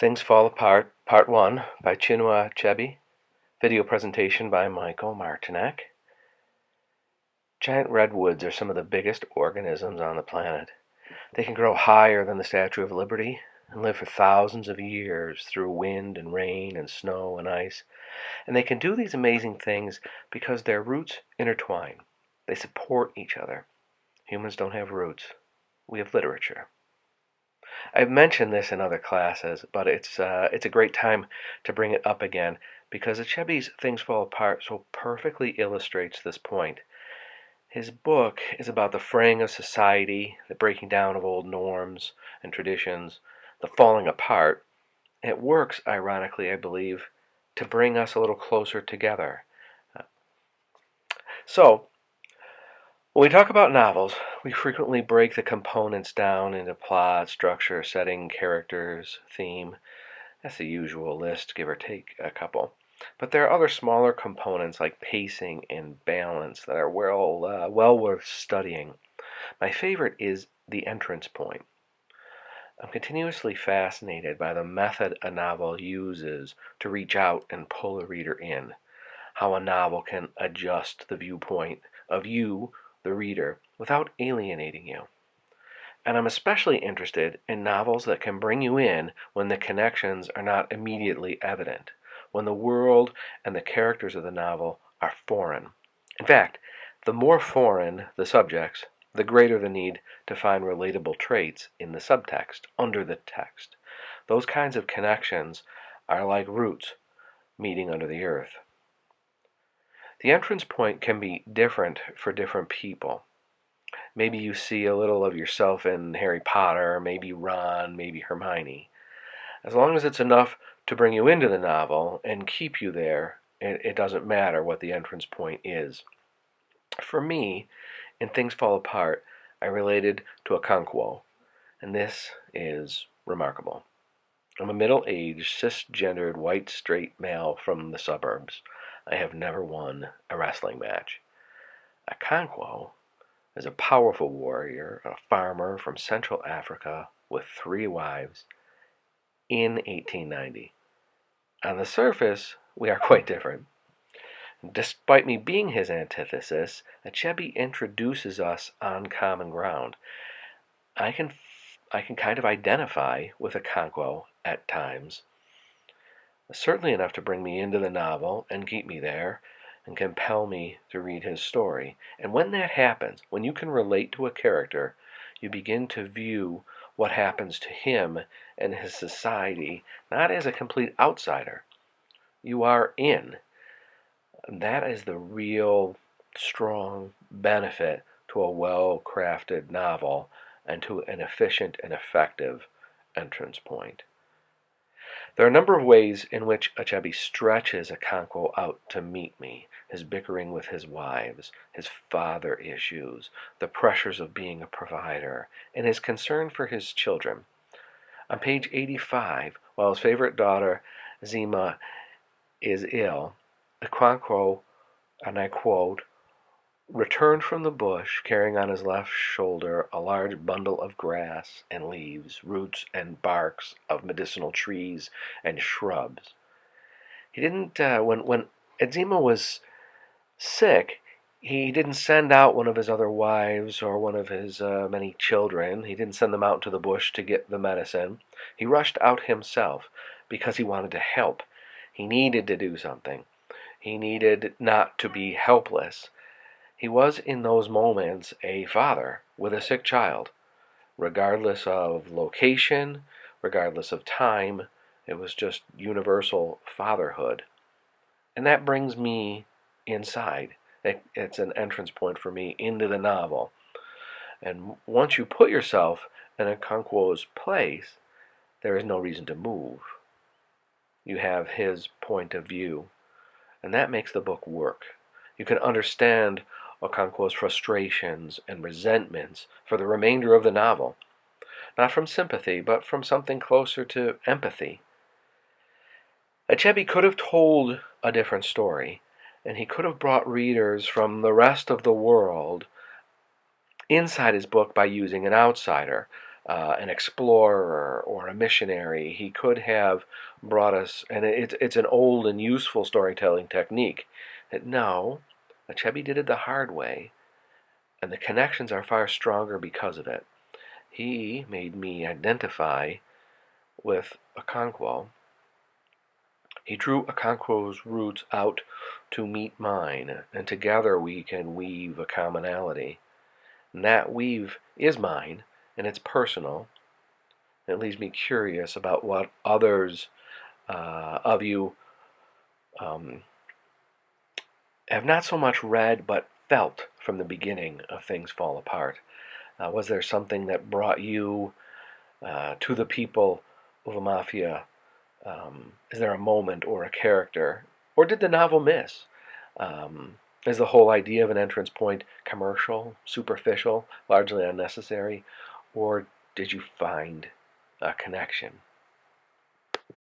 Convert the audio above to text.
Things Fall Apart, Part 1 by Chinua Achebe. Video presentation by Michael Martinek. Giant redwoods are some of the biggest organisms on the planet. They can grow higher than the Statue of Liberty and live for thousands of years through wind and rain and snow and ice. And they can do these amazing things because their roots intertwine. They support each other. Humans don't have roots. We have literature. I've mentioned this in other classes, but it's a great time to bring it up again because Achebe's Things Fall Apart so perfectly illustrates this point. His book is about the fraying of society, the breaking down of old norms and traditions, the falling apart. It works, ironically, I believe, to bring us a little closer together. So, when we talk about novels, we frequently break the components down into plot, structure, setting, characters, theme. That's the usual list, give or take a couple. But there are other smaller components like pacing and balance that are well worth studying. My favorite is the entrance point. I'm continuously fascinated by the method a novel uses to reach out and pull a reader in. How a novel can adjust the viewpoint of you, the reader, without alienating you. And I'm especially interested in novels that can bring you in when the connections are not immediately evident, when the world and the characters of the novel are foreign. In fact, the more foreign the subjects, the greater the need to find relatable traits in the subtext, under the text. Those kinds of connections are like roots meeting under the earth. The entrance point can be different for different people. Maybe you see a little of yourself in Harry Potter, maybe Ron, maybe Hermione. As long as it's enough to bring you into the novel and keep you there, it doesn't matter what the entrance point is. For me, in Things Fall Apart, I related to Okonkwo, and this is remarkable. I'm a middle-aged, cisgendered, white, straight male from the suburbs. I have never won a wrestling match. Okonkwo is a powerful warrior, a farmer from Central Africa with 3 wives in 1890. On the surface, we are quite different. Despite me being his antithesis, Achebe introduces us on common ground. I can kind of identify with Okonkwo at times, certainly enough to bring me into the novel and keep me there and compel me to read his story. And when that happens, when you can relate to a character, you begin to view what happens to him and his society not as a complete outsider. You are in. That is the real strong benefit to a well-crafted novel and to an efficient and effective entrance point. There are a number of ways in which Achebe stretches Okonkwo out to meet me. His bickering with his wives, his father issues, the pressures of being a provider, and his concern for his children. On page 85, while his favorite daughter, Zima, is ill, Okonkwo, and I quote, returned from the bush carrying on his left shoulder a large bundle of grass and leaves, roots and barks of medicinal trees and shrubs. He didn't, when Edzema was sick, he didn't send out one of his other wives or one of his many children. He didn't send them out to the bush to get the medicine. He rushed out himself because he wanted to help. He needed to do something. He needed not to be helpless. He was in those moments a father with a sick child. Regardless of location, regardless of time, it was just universal fatherhood. And that brings me inside. It's an entrance point for me into the novel. And once you put yourself in Okonkwo's place, there is no reason to move. You have his point of view. And that makes the book work. You can understand Okonkwo's frustrations and resentments for the remainder of the novel, not from sympathy, but from something closer to empathy. Achebe could have told a different story, and he could have brought readers from the rest of the world inside his book by using an outsider, an explorer or a missionary. He could have brought us, and it's an old and useful storytelling technique. That no, Achebe did it the hard way, and the connections are far stronger because of it. He made me identify with Okonkwo. He drew Okonkwo's roots out to meet mine, and together we can weave a commonality. And that weave is mine, and it's personal. It leaves me curious about what others of you um, have not so much read but felt from the beginning of Things Fall Apart. Was there something that brought you to the people of Umafia? Is there a moment or a character? Or did the novel miss? Is the whole idea of an entrance point commercial, superficial, largely unnecessary? Or did you find a connection?